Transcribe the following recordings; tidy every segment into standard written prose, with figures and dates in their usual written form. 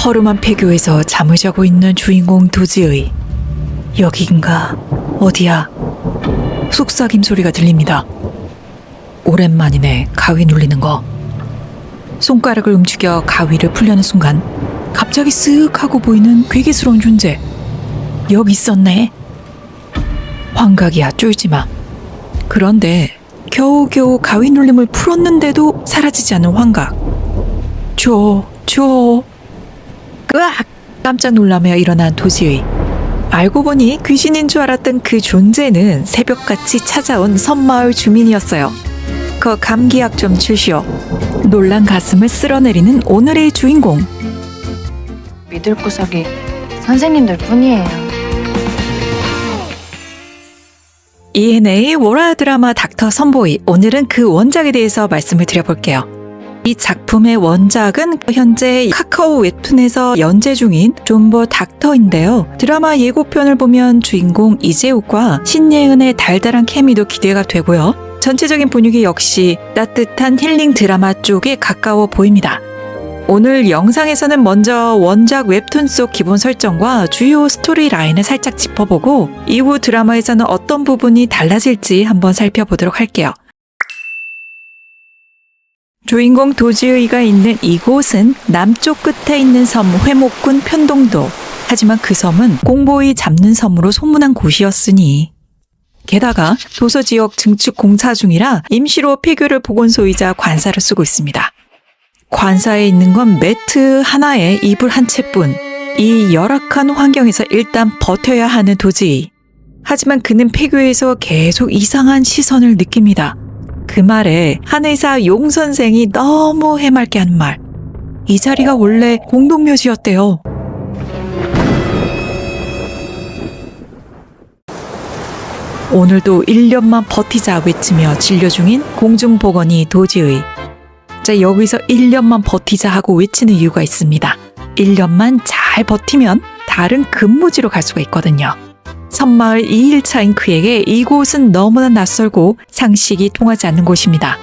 허름한 폐교에서 잠을 자고 있는 주인공 도지의. 여긴가? 어디야? 속삭임 소리가 들립니다. 오랜만이네, 가위 눌리는 거. 손가락을 움직여 가위를 풀려는 순간 갑자기 쓱 하고 보이는 괴기스러운 존재. 여기 있었네. 환각이야, 쫄지마. 그런데 겨우겨우 가위 눌림을 풀었는데도 사라지지 않는 환각. 으악! 깜짝 놀라며 일어난 도지의. 알고 보니 귀신인 줄 알았던 그 존재는 새벽같이 찾아온 섬마을 주민이었어요. 그 감기약 좀 주시오. 놀란 가슴을 쓸어내리는 오늘의 주인공. 믿을 구석이 선생님들 뿐이에요. ENA 월화 드라마 닥터 선보이. 오늘은 그 원작에 대해서 말씀을 드려볼게요. 이 작품의 원작은 현재 카카오 웹툰에서 연재 중인 존버 닥터인데요. 드라마 예고편을 보면 주인공 이재욱과 신예은의 달달한 케미도 기대가 되고요. 전체적인 분위기 역시 따뜻한 힐링 드라마 쪽에 가까워 보입니다. 오늘 영상에서는 먼저 원작 웹툰 속 기본 설정과 주요 스토리 라인을 살짝 짚어보고 이후 드라마에서는 어떤 부분이 달라질지 한번 살펴보도록 할게요. 주인공 도지의가 있는 이곳은 남쪽 끝에 있는 섬 회목군 편동도. 하지만 그 섬은 공보이 잡는 섬으로 소문난 곳이었으니. 게다가 도서지역 증축 공사 중이라 임시로 폐교를 보건소이자 관사를 쓰고 있습니다. 관사에 있는 건 매트 하나에 이불 한 채뿐. 이 열악한 환경에서 일단 버텨야 하는 도지의. 하지만 그는 폐교에서 계속 이상한 시선을 느낍니다. 그 말에 한의사 용 선생이 너무 해맑게 한 말. 이 자리가 원래 공동묘지였대요. 오늘도 1년만 버티자 외치며 진료 중인 공중보건의 도지의. 자, 여기서 1년만 버티자 하고 외치는 이유가 있습니다. 1년만 잘 버티면 다른 근무지로 갈 수가 있거든요. 섬마을 2일차인 그에게 이곳은 너무나 낯설고 상식이 통하지 않는 곳입니다.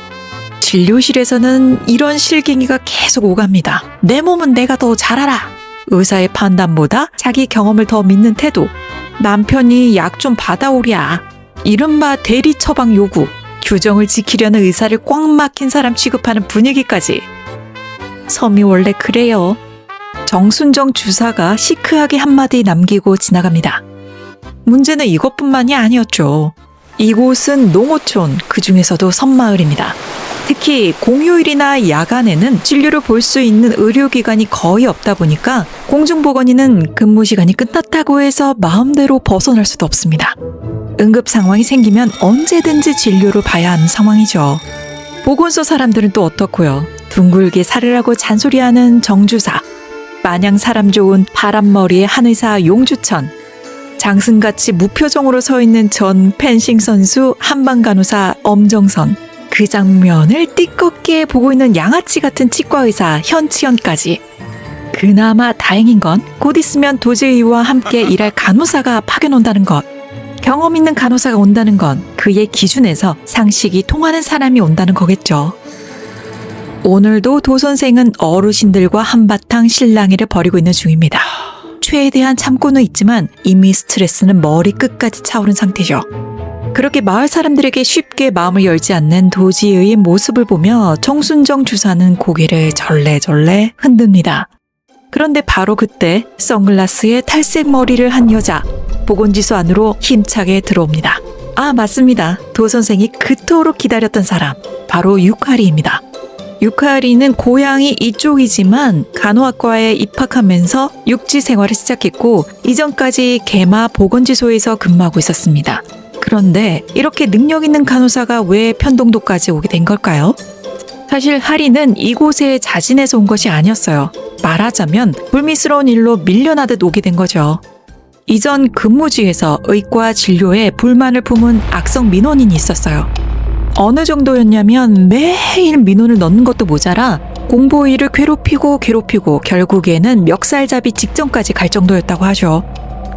진료실에서는 이런 실갱이가 계속 오갑니다. 내 몸은 내가 더 잘 알아. 의사의 판단보다 자기 경험을 더 믿는 태도. 남편이 약 좀 받아오랴. 이른바 대리 처방 요구. 규정을 지키려는 의사를 꽉 막힌 사람 취급하는 분위기까지. 섬이 원래 그래요. 정순정 주사가 시크하게 한마디 남기고 지나갑니다. 문제는 이것뿐만이 아니었죠. 이곳은 농어촌, 그 중에서도 섬마을입니다. 특히 공휴일이나 야간에는 진료를 볼 수 있는 의료기관이 거의 없다 보니까 공중보건의는 근무 시간이 끝났다고 해서 마음대로 벗어날 수도 없습니다. 응급 상황이 생기면 언제든지 진료를 봐야 하는 상황이죠. 보건소 사람들은 또 어떻고요? 둥글게 살을 하고 잔소리하는 정주사, 마냥 사람 좋은 파란머리의 한의사 용주천, 장승같이 무표정으로 서 있는 전 펜싱 선수 한방간호사 엄정선, 그 장면을 띠껍게 보고 있는 양아치 같은 치과의사 현치연까지. 그나마 다행인 건 곧 있으면 도지의와 함께 일할 간호사가 파견 온다는 것. 경험 있는 간호사가 온다는 건 그의 기준에서 상식이 통하는 사람이 온다는 거겠죠. 오늘도 도 선생은 어르신들과 한바탕 실랑이를 벌이고 있는 중입니다. 최대한 참고는 있지만 이미 스트레스는 머리 끝까지 차오른 상태죠. 그렇게 마을 사람들에게 쉽게 마음을 열지 않는 도지의의 모습을 보며 정순정 주사는 고개를 절레절레 흔듭니다. 그런데 바로 그때 선글라스에 탈색 머리를 한 여자, 보건지수 안으로 힘차게 들어옵니다. 아, 맞습니다. 도 선생이 그토록 기다렸던 사람, 바로 유카리입니다. 유카리는 고향이 이쪽이지만 간호학과에 입학하면서 육지 생활을 시작했고 이전까지 개마 보건지소에서 근무하고 있었습니다. 그런데 이렇게 능력 있는 간호사가 왜 편동도까지 오게 된 걸까요? 사실 하리는 이곳에 자진해서 온 것이 아니었어요. 말하자면 불미스러운 일로 밀려나듯 오게 된 거죠. 이전 근무지에서 의과 진료에 불만을 품은 악성 민원인이 있었어요. 어느 정도였냐면 매일 민원을 넣는 것도 모자라 공보이를 괴롭히고 결국에는 멱살잡이 직전까지 갈 정도였다고 하죠.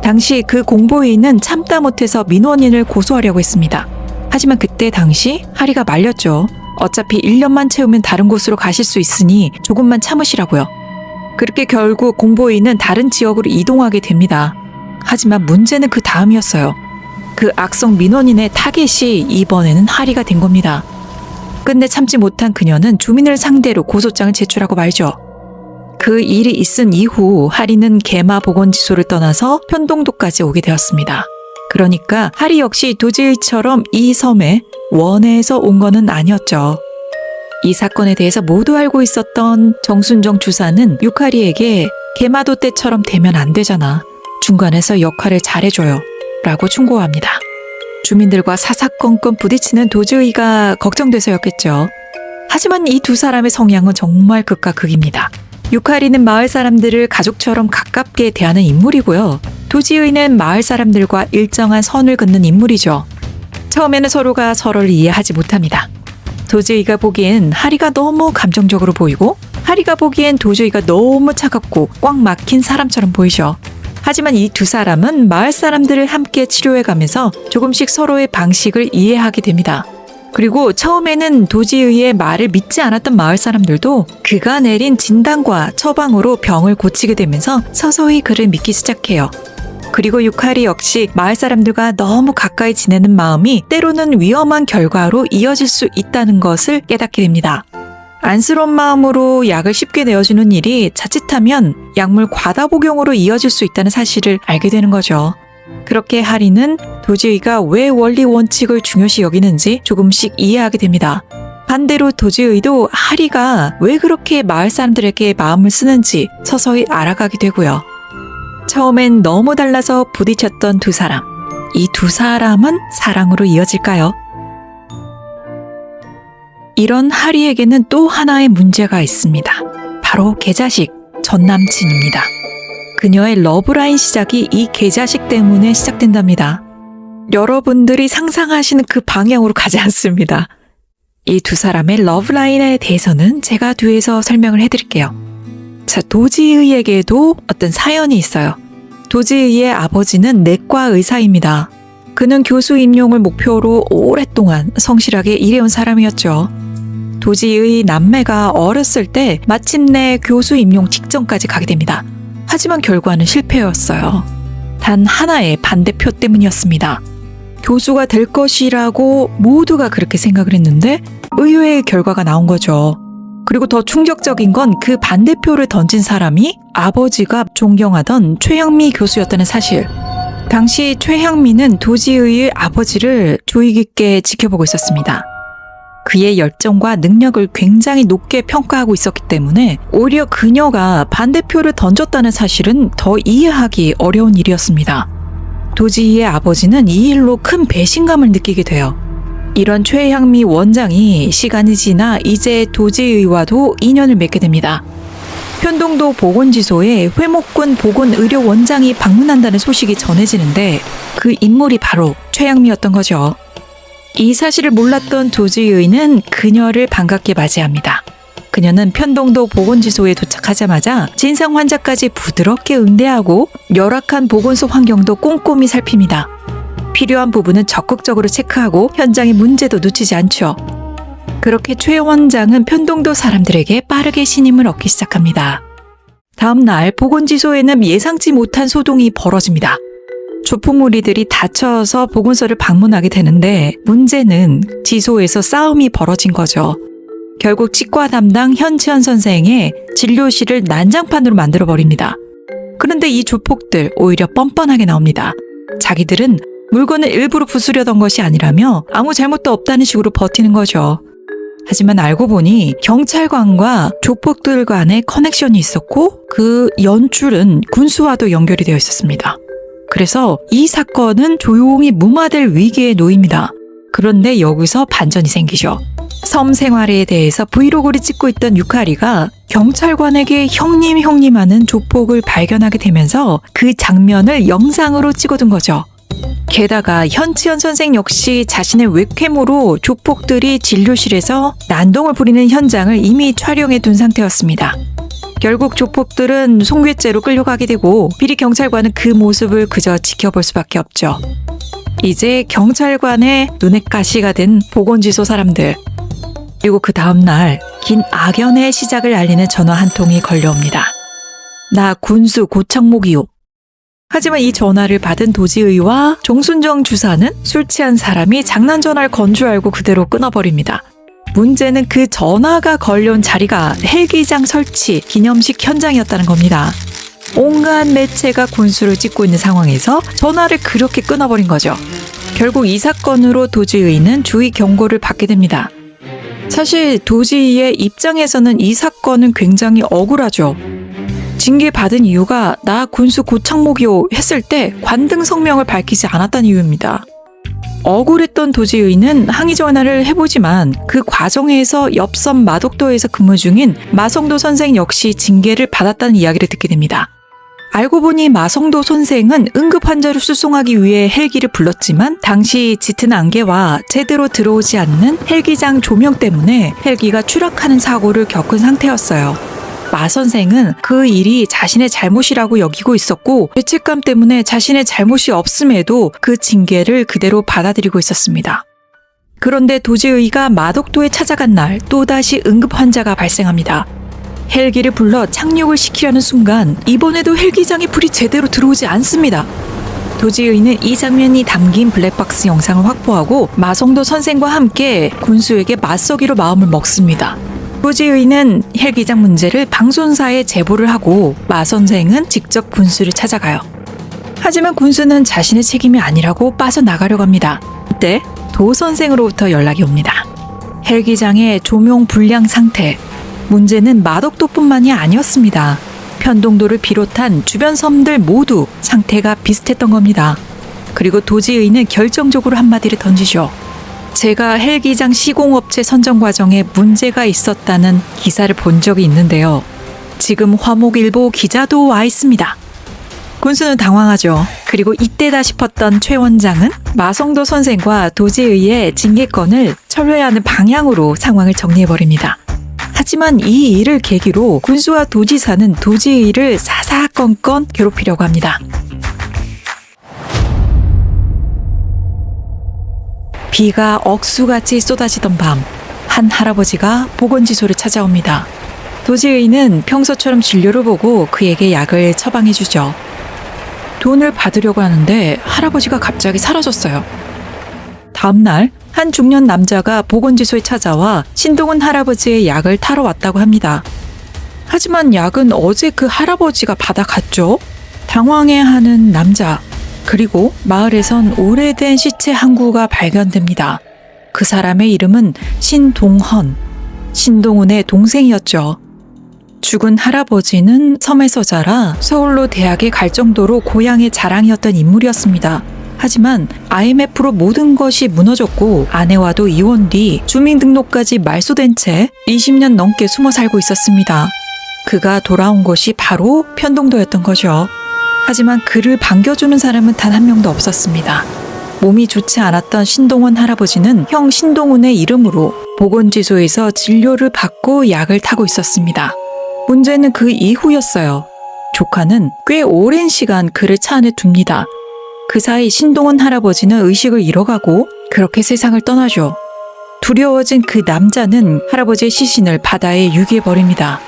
당시 그 공보이는 참다 못해서 민원인을 고소하려고 했습니다. 하지만 그때 당시 하리가 말렸죠. 어차피 1년만 채우면 다른 곳으로 가실 수 있으니 조금만 참으시라고요. 그렇게 결국 공보이는 다른 지역으로 이동하게 됩니다. 하지만 문제는 그 다음이었어요. 그 악성 민원인의 타겟이 이번에는 하리가 된 겁니다. 끝내 참지 못한 그녀는 주민을 상대로 고소장을 제출하고 말죠. 그 일이 있은 이후 하리는 개마 보건지소를 떠나서 편동도까지 오게 되었습니다. 그러니까 하리 역시 도지의처럼 이 섬에 원해서 온 거는 아니었죠. 이 사건에 대해서 모두 알고 있었던 정순정 주사는 유카리에게 개마도 때처럼 되면 안 되잖아. 중간에서 역할을 잘해줘요. 라고 충고합니다. 주민들과 사사건건 부딪히는 도지의가 걱정돼서였겠죠. 하지만 이 두 사람의 성향은 정말 극과 극입니다. 유카리는 마을 사람들을 가족처럼 가깝게 대하는 인물이고요. 도지의는 마을 사람들과 일정한 선을 긋는 인물이죠. 처음에는 서로가 서로를 이해하지 못합니다. 도지의가 보기엔 하리가 너무 감정적으로 보이고 하리가 보기엔 도지의가 너무 차갑고 꽉 막힌 사람처럼 보이죠. 하지만 이 두 사람은 마을 사람들을 함께 치료해가면서 조금씩 서로의 방식을 이해하게 됩니다. 그리고 처음에는 도지의의 말을 믿지 않았던 마을 사람들도 그가 내린 진단과 처방으로 병을 고치게 되면서 서서히 그를 믿기 시작해요. 그리고 유카리 역시 마을 사람들과 너무 가까이 지내는 마음이 때로는 위험한 결과로 이어질 수 있다는 것을 깨닫게 됩니다. 안쓰러운 마음으로 약을 쉽게 내어주는 일이 자칫하면 약물 과다 복용으로 이어질 수 있다는 사실을 알게 되는 거죠. 그렇게 하리는 도지의가 왜 원리 원칙을 중요시 여기는지 조금씩 이해하게 됩니다. 반대로 도지의도 하리가 왜 그렇게 마을 사람들에게 마음을 쓰는지 서서히 알아가게 되고요. 처음엔 너무 달라서 부딪혔던 두 사람. 이 두 사람은 사랑으로 이어질까요? 이런 하리에게는 또 하나의 문제가 있습니다. 바로 개자식, 전 남친입니다. 그녀의 러브라인 시작이 이 개자식 때문에 시작된답니다. 여러분들이 상상하시는 그 방향으로 가지 않습니다. 이 두 사람의 러브라인에 대해서는 제가 뒤에서 설명을 해드릴게요. 자, 도지의에게도 어떤 사연이 있어요. 도지의의 아버지는 내과 의사입니다. 그는 교수 임용을 목표로 오랫동안 성실하게 일해온 사람이었죠. 도지의 남매가 어렸을 때 마침내 교수 임용 직전까지 가게 됩니다. 하지만 결과는 실패였어요. 단 하나의 반대표 때문이었습니다. 교수가 될 것이라고 모두가 그렇게 생각을 했는데 의외의 결과가 나온 거죠. 그리고 더 충격적인 건 그 반대표를 던진 사람이 아버지가 존경하던 최향미 교수였다는 사실. 당시 최향미는 도지의의 아버지를 주의 깊게 지켜보고 있었습니다. 그의 열정과 능력을 굉장히 높게 평가하고 있었기 때문에 오히려 그녀가 반대표를 던졌다는 사실은 더 이해하기 어려운 일이었습니다. 도지의의 아버지는 이 일로 큰 배신감을 느끼게 돼요. 이런 최향미 원장이 시간이 지나 이제 도지의와도 인연을 맺게 됩니다. 편동도 보건지소에 회목군 보건의료원장이 방문한다는 소식이 전해지는데 그 인물이 바로 최향미였던 거죠. 이 사실을 몰랐던 도지의는 그녀를 반갑게 맞이합니다. 그녀는 편동도 보건지소에 도착하자마자 진상 환자까지 부드럽게 응대하고 열악한 보건소 환경도 꼼꼼히 살핍니다. 필요한 부분은 적극적으로 체크하고 현장의 문제도 놓치지 않죠. 그렇게 최 원장은 편동도 사람들에게 빠르게 신임을 얻기 시작합니다. 다음 날 보건지소에는 예상치 못한 소동이 벌어집니다. 조폭무리들이 다쳐서 보건소를 방문하게 되는데 문제는 지소에서 싸움이 벌어진 거죠. 결국 치과 담당 현치현 선생의 진료실을 난장판으로 만들어버립니다. 그런데 이 조폭들 오히려 뻔뻔하게 나옵니다. 자기들은 물건을 일부러 부수려던 것이 아니라며 아무 잘못도 없다는 식으로 버티는 거죠. 하지만 알고 보니 경찰관과 조폭들 간의 커넥션이 있었고 그 연출은 군수와도 연결이 되어 있었습니다. 그래서 이 사건은 조용히 무마될 위기에 놓입니다. 그런데 여기서 반전이 생기죠. 섬 생활에 대해서 브이로그를 찍고 있던 유카리가 경찰관에게 형님 하는 조폭을 발견하게 되면서 그 장면을 영상으로 찍어둔 거죠. 게다가 현치현 선생 역시 자신의 웹캠으로 조폭들이 진료실에서 난동을 부리는 현장을 이미 촬영해 둔 상태였습니다. 결국 조폭들은 송괴죄로 끌려가게 되고 비리 경찰관은 그 모습을 그저 지켜볼 수밖에 없죠. 이제 경찰관의 눈에 가시가 된 보건지소 사람들. 그리고 그 다음날 긴 악연의 시작을 알리는 전화 한 통이 걸려옵니다. 나 군수 고창목이요. 하지만 이 전화를 받은 도지의와 종순정 주사는 술 취한 사람이 장난 전화를 건 줄 알고 그대로 끊어버립니다. 문제는 그 전화가 걸려온 자리가 헬기장 설치 기념식 현장이었다는 겁니다. 온갖 매체가 군수를 찍고 있는 상황에서 전화를 그렇게 끊어버린 거죠. 결국 이 사건으로 도지의는 주의 경고를 받게 됩니다. 사실 도지의의 입장에서는 이 사건은 굉장히 억울하죠. 징계받은 이유가 나 군수 고창목이요 했을 때 관등 성명을 밝히지 않았다는 이유입니다. 억울했던 도지의는 항의 전화를 해보지만 그 과정에서 옆섬 마독도에서 근무 중인 마성도 선생 역시 징계를 받았다는 이야기를 듣게 됩니다. 알고 보니 마성도 선생은 응급 환자를 수송하기 위해 헬기를 불렀지만 당시 짙은 안개와 제대로 들어오지 않는 헬기장 조명 때문에 헬기가 추락하는 사고를 겪은 상태였어요. 마 선생은 그 일이 자신의 잘못이라고 여기고 있었고 죄책감 때문에 자신의 잘못이 없음에도 그 징계를 그대로 받아들이고 있었습니다. 그런데 도지의가 마독도에 찾아간 날 또다시 응급 환자가 발생합니다. 헬기를 불러 착륙을 시키려는 순간 이번에도 헬기장에 불이 제대로 들어오지 않습니다. 도지의는 이 장면이 담긴 블랙박스 영상을 확보하고 마성도 선생과 함께 군수에게 맞서기로 마음을 먹습니다. 도지의는 헬기장 문제를 방송사에 제보를 하고 마 선생은 직접 군수를 찾아가요. 하지만 군수는 자신의 책임이 아니라고 빠져나가려고 합니다. 이때 도 선생으로부터 연락이 옵니다. 헬기장의 조명 불량 상태, 문제는 마독도뿐만이 아니었습니다. 편동도를 비롯한 주변 섬들 모두 상태가 비슷했던 겁니다. 그리고 도지의는 결정적으로 한마디를 던지죠. 제가 헬기장 시공업체 선정 과정에 문제가 있었다는 기사를 본 적이 있는데요. 지금 화목일보 기자도 와 있습니다. 군수는 당황하죠. 그리고 이때다 싶었던 최 원장은 마성도 선생과 도지의의 징계권을 철회하는 방향으로 상황을 정리해버립니다. 하지만 이 일을 계기로 군수와 도지사는 도지의를 사사건건 괴롭히려고 합니다. 비가 억수같이 쏟아지던 밤, 한 할아버지가 보건지소를 찾아옵니다. 도지의는 평소처럼 진료를 보고 그에게 약을 처방해주죠. 돈을 받으려고 하는데 할아버지가 갑자기 사라졌어요. 다음날 한 중년 남자가 보건지소에 찾아와 신동훈 할아버지의 약을 타러 왔다고 합니다. 하지만 약은 어제 그 할아버지가 받아갔죠. 당황해하는 남자. 그리고 마을에선 오래된 시체 한 구가 발견됩니다. 그 사람의 이름은 신동헌, 신동훈의 동생이었죠. 죽은 할아버지는 섬에서 자라 서울로 대학에 갈 정도로 고향의 자랑이었던 인물이었습니다. 하지만 IMF로 모든 것이 무너졌고 아내와도 이혼 뒤 주민등록까지 말소된 채 20년 넘게 숨어 살고 있었습니다. 그가 돌아온 곳이 바로 편동도였던 거죠. 하지만 그를 반겨주는 사람은 단 한 명도 없었습니다. 몸이 좋지 않았던 신동훈 할아버지는 형 신동훈의 이름으로 보건지소에서 진료를 받고 약을 타고 있었습니다. 문제는 그 이후였어요. 조카는 꽤 오랜 시간 그를 차 안에 둡니다. 그 사이 신동훈 할아버지는 의식을 잃어가고 그렇게 세상을 떠나죠. 두려워진 그 남자는 할아버지의 시신을 바다에 유기해버립니다.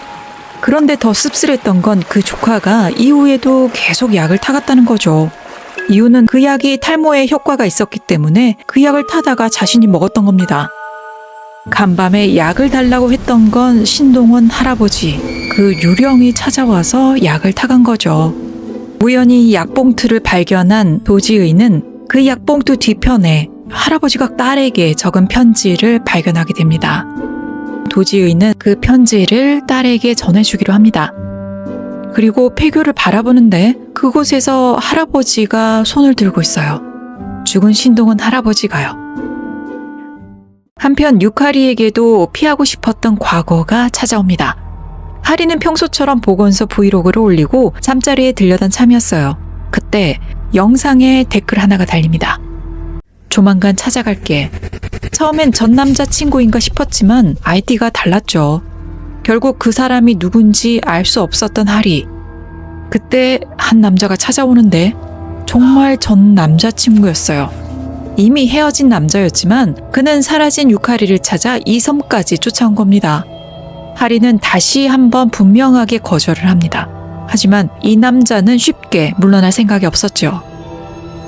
그런데 더 씁쓸했던 건 그 조카가 이후에도 계속 약을 타갔다는 거죠. 이유는 그 약이 탈모에 효과가 있었기 때문에 그 약을 타다가 자신이 먹었던 겁니다. 간밤에 약을 달라고 했던 건 신동훈 할아버지. 그 유령이 찾아와서 약을 타간 거죠. 우연히 약봉투를 발견한 도지의는 그 약봉투 뒤편에 할아버지가 딸에게 적은 편지를 발견하게 됩니다. 도지의는 그 편지를 딸에게 전해주기로 합니다. 그리고 폐교를 바라보는데 그곳에서 할아버지가 손을 들고 있어요. 죽은 신동훈 할아버지가요. 한편 유카리에게도 피하고 싶었던 과거가 찾아옵니다. 하리는 평소처럼 보건소 브이로그를 올리고 잠자리에 들려던 참이었어요. 그때 영상에 댓글 하나가 달립니다. 조만간 찾아갈게. 처음엔 전 남자친구인가 싶었지만 아이디가 달랐죠. 결국 그 사람이 누군지 알 수 없었던 하리. 그때 한 남자가 찾아오는데 정말 전 남자친구였어요. 이미 헤어진 남자였지만 그는 사라진 유카리를 찾아 이 섬까지 쫓아온 겁니다. 하리는 다시 한번 분명하게 거절을 합니다. 하지만 이 남자는 쉽게 물러날 생각이 없었죠.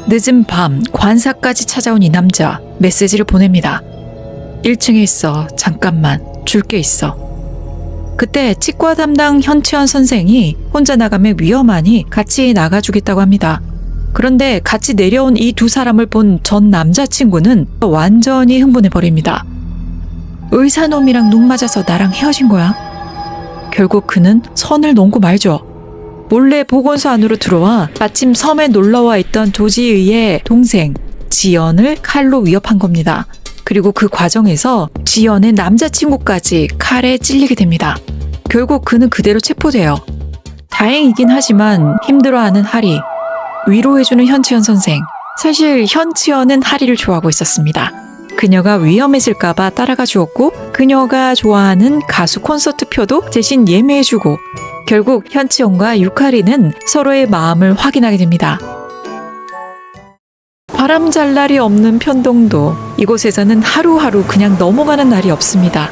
늦은 밤 관사까지 찾아온 이 남자, 메시지를 보냅니다. 1층에 있어. 잠깐만. 줄 게 있어. 그때 치과 담당 현치연 선생이 혼자 나가면 위험하니 같이 나가주겠다고 합니다. 그런데 같이 내려온 이 두 사람을 본 전 남자친구는 완전히 흥분해버립니다. 의사놈이랑 눈 맞아서 나랑 헤어진 거야. 결국 그는 선을 넘고 말죠. 몰래 보건소 안으로 들어와 마침 섬에 놀러와 있던 도지의의 동생 지연을 칼로 위협한 겁니다. 그리고 그 과정에서 지연의 남자친구까지 칼에 찔리게 됩니다. 결국 그는 그대로 체포돼요. 다행이긴 하지만 힘들어하는 하리, 위로해주는 현치연 선생. 사실 현치연은 하리를 좋아하고 있었습니다. 그녀가 위험해질까봐 따라가 주었고 그녀가 좋아하는 가수 콘서트 표도 대신 예매해주고 결국 현치연과 유카리는 서로의 마음을 확인하게 됩니다. 바람잘 날이 없는 편동도. 이곳에서는 하루하루 그냥 넘어가는 날이 없습니다.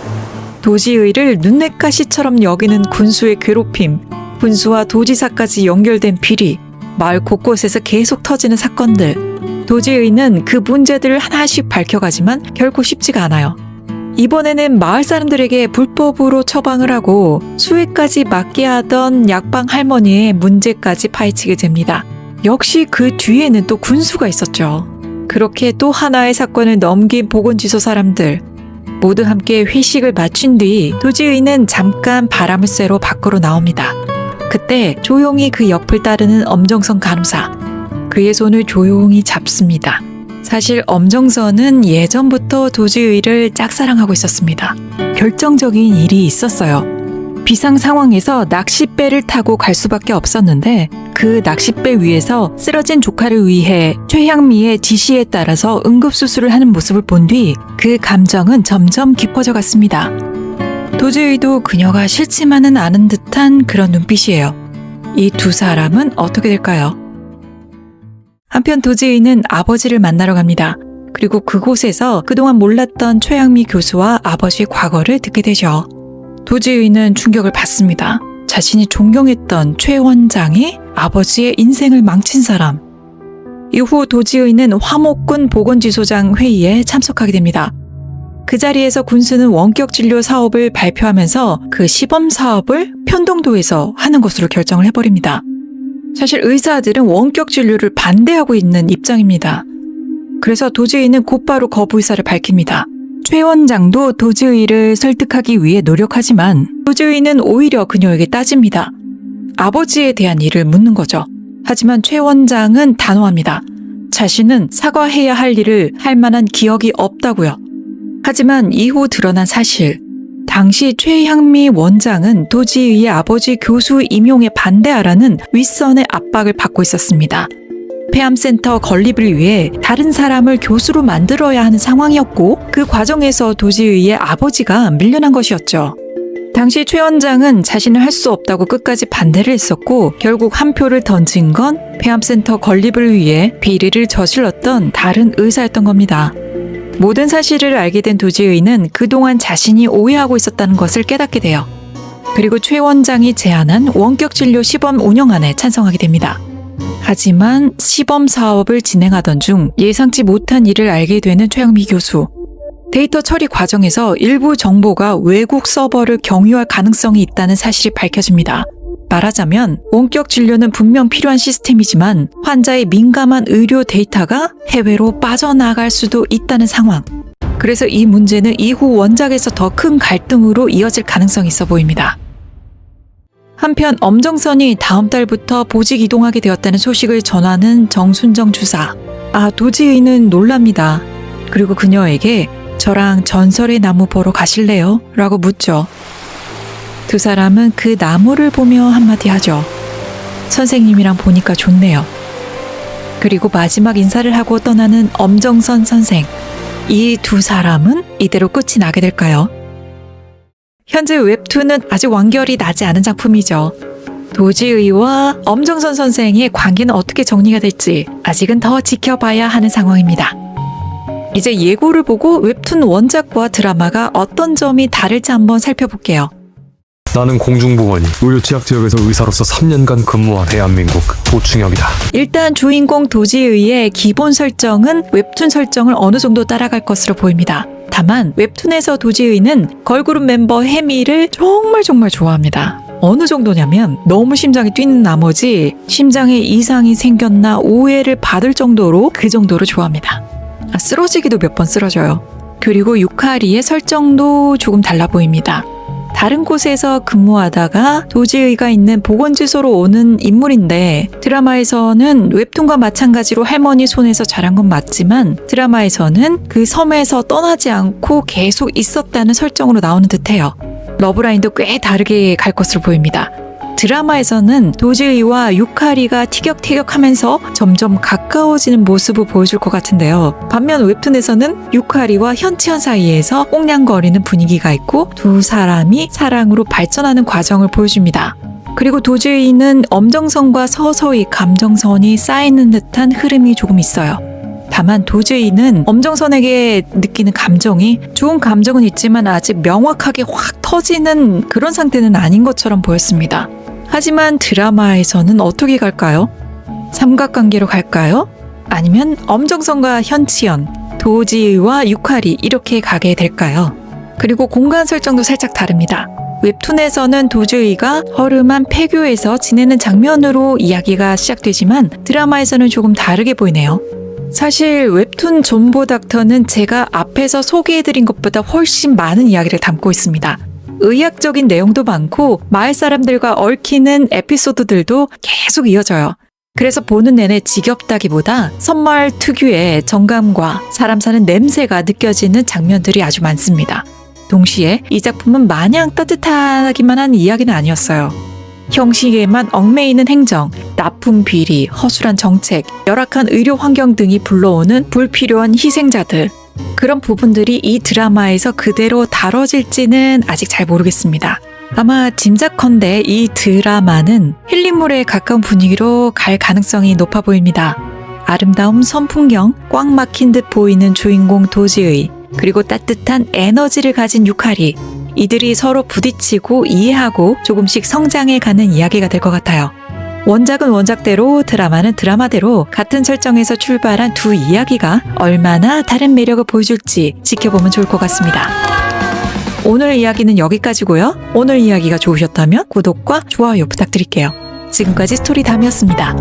도지의를 눈엣가시처럼 여기는 군수의 괴롭힘, 군수와 도지사까지 연결된 비리, 마을 곳곳에서 계속 터지는 사건들. 도지의는 그 문제들을 하나씩 밝혀가지만 결코 쉽지가 않아요. 이번에는 마을 사람들에게 불법으로 처방을 하고 수액까지 맞게 하던 약방 할머니의 문제까지 파헤치게 됩니다. 역시 그 뒤에는 또 군수가 있었죠. 그렇게 또 하나의 사건을 넘긴 보건지소 사람들. 모두 함께 회식을 마친 뒤 도지의는 잠깐 바람을 쐬러 밖으로 나옵니다. 그때 조용히 그 옆을 따르는 엄정선 간호사. 그의 손을 조용히 잡습니다. 사실 엄정선은 예전부터 도지의를 짝사랑하고 있었습니다. 결정적인 일이 있었어요. 비상 상황에서 낚싯배를 타고 갈 수밖에 없었는데 그 낚싯배 위에서 쓰러진 조카를 위해 최향미의 지시에 따라서 응급수술을 하는 모습을 본 뒤 그 감정은 점점 깊어져 갔습니다. 도지의도 그녀가 싫지만은 않은 듯한 그런 눈빛이에요. 이 두 사람은 어떻게 될까요? 한편 도지의는 아버지를 만나러 갑니다. 그리고 그곳에서 그동안 몰랐던 최향미 교수와 아버지의 과거를 듣게 되죠. 도지의는 충격을 받습니다. 자신이 존경했던 최 원장이 아버지의 인생을 망친 사람. 이후 도지의는 화목군 보건지소장 회의에 참석하게 됩니다. 그 자리에서 군수는 원격 진료 사업을 발표하면서 그 시범 사업을 편동도에서 하는 것으로 결정을 해버립니다. 사실 의사들은 원격 진료를 반대하고 있는 입장입니다. 그래서 도지의는 곧바로 거부 의사를 밝힙니다. 최 원장도 도지의를 설득하기 위해 노력하지만 도지의는 오히려 그녀에게 따집니다. 아버지에 대한 일을 묻는 거죠. 하지만 최 원장은 단호합니다. 자신은 사과해야 할 일을 할 만한 기억이 없다고요. 하지만 이후 드러난 사실, 당시 최향미 원장은 도지의의 아버지 교수 임용에 반대하라는 윗선의 압박을 받고 있었습니다. 폐암센터 건립을 위해 다른 사람을 교수로 만들어야 하는 상황이었고 그 과정에서 도지의의 아버지가 밀려난 것이었죠. 당시 최 원장은 자신은 할 수 없다고 끝까지 반대를 했었고 결국 한 표를 던진 건 폐암센터 건립을 위해 비리를 저질렀던 다른 의사였던 겁니다. 모든 사실을 알게 된 도지의는 그동안 자신이 오해하고 있었다는 것을 깨닫게 돼요. 그리고 최 원장이 제안한 원격 진료 시범 운영안에 찬성하게 됩니다. 하지만 시범 사업을 진행하던 중 예상치 못한 일을 알게 되는 최향미 교수. 데이터 처리 과정에서 일부 정보가 외국 서버를 경유할 가능성이 있다는 사실이 밝혀집니다. 말하자면 원격 진료는 분명 필요한 시스템이지만 환자의 민감한 의료 데이터가 해외로 빠져나갈 수도 있다는 상황. 그래서 이 문제는 이후 원작에서 더 큰 갈등으로 이어질 가능성이 있어 보입니다. 한편 엄정선이 다음 달부터 보직 이동하게 되었다는 소식을 전하는 정순정 주사. 도지의는 놀랍니다. 그리고 그녀에게 저랑 전설의 나무 보러 가실래요? 라고 묻죠. 두 사람은 그 나무를 보며 한마디 하죠. 선생님이랑 보니까 좋네요. 그리고 마지막 인사를 하고 떠나는 엄정선 선생. 이 두 사람은 이대로 끝이 나게 될까요? 현재 웹툰은 아직 완결이 나지 않은 작품이죠. 도지의와 엄정선 선생의 관계는 어떻게 정리가 될지 아직은 더 지켜봐야 하는 상황입니다. 이제 예고를 보고 웹툰 원작과 드라마가 어떤 점이 다를지 한번 살펴볼게요. 나는 공중보건이 의료취약지역에서 의사로서 3년간 근무한 대한민국 도충혁이다. 일단 주인공 도지의의 기본 설정은 웹툰 설정을 어느 정도 따라갈 것으로 보입니다. 다만 웹툰에서 도지의는 걸그룹 멤버 혜미를 정말 좋아합니다. 어느 정도냐면 너무 심장이 뛰는 나머지 심장에 이상이 생겼나 오해를 받을 정도로 그 정도로 좋아합니다. 쓰러지기도 몇 번 쓰러져요. 그리고 유카리의 설정도 조금 달라 보입니다. 다른 곳에서 근무하다가 도지의가 있는 보건지소로 오는 인물인데 드라마에서는 웹툰과 마찬가지로 할머니 손에서 자란 건 맞지만 드라마에서는 그 섬에서 떠나지 않고 계속 있었다는 설정으로 나오는 듯해요. 러브라인도 꽤 다르게 갈 것으로 보입니다. 드라마에서는 도지의와 유카리가 티격태격하면서 점점 가까워지는 모습을 보여줄 것 같은데요. 반면 웹툰에서는 유카리와 현치현 사이에서 꽁냥거리는 분위기가 있고 두 사람이 사랑으로 발전하는 과정을 보여줍니다. 그리고 도지의는 엄정선과 서서히 감정선이 쌓이는 듯한 흐름이 조금 있어요. 다만 도지의는 엄정선에게 느끼는 감정이 좋은 감정은 있지만 아직 명확하게 확 터지는 그런 상태는 아닌 것처럼 보였습니다. 하지만 드라마에서는 어떻게 갈까요? 삼각관계로 갈까요? 아니면 엄정선과 현치연, 도지의와 유카리 이렇게 가게 될까요? 그리고 공간 설정도 살짝 다릅니다. 웹툰에서는 도지의가 허름한 폐교에서 지내는 장면으로 이야기가 시작되지만 드라마에서는 조금 다르게 보이네요. 사실 웹툰 존보 닥터는 제가 앞에서 소개해드린 것보다 훨씬 많은 이야기를 담고 있습니다. 의학적인 내용도 많고 마을 사람들과 얽히는 에피소드들도 계속 이어져요. 그래서 보는 내내 지겹다기보다 섬마을 특유의 정감과 사람 사는 냄새가 느껴지는 장면들이 아주 많습니다. 동시에 이 작품은 마냥 따뜻하기만 한 이야기는 아니었어요. 형식에만 얽매이는 행정, 납품 비리, 허술한 정책, 열악한 의료 환경 등이 불러오는 불필요한 희생자들. 그런 부분들이 이 드라마에서 그대로 다뤄질지는 아직 잘 모르겠습니다. 아마 짐작컨대 이 드라마는 힐링물에 가까운 분위기로 갈 가능성이 높아 보입니다. 아름다운 선풍경, 꽉 막힌 듯 보이는 주인공 도지의, 그리고 따뜻한 에너지를 가진 유카리. 이들이 서로 부딪히고 이해하고 조금씩 성장해가는 이야기가 될 것 같아요. 원작은 원작대로, 드라마는 드라마대로 같은 설정에서 출발한 두 이야기가 얼마나 다른 매력을 보여줄지 지켜보면 좋을 것 같습니다. 오늘 이야기는 여기까지고요. 오늘 이야기가 좋으셨다면 구독과 좋아요 부탁드릴게요. 지금까지 스토리담이었습니다.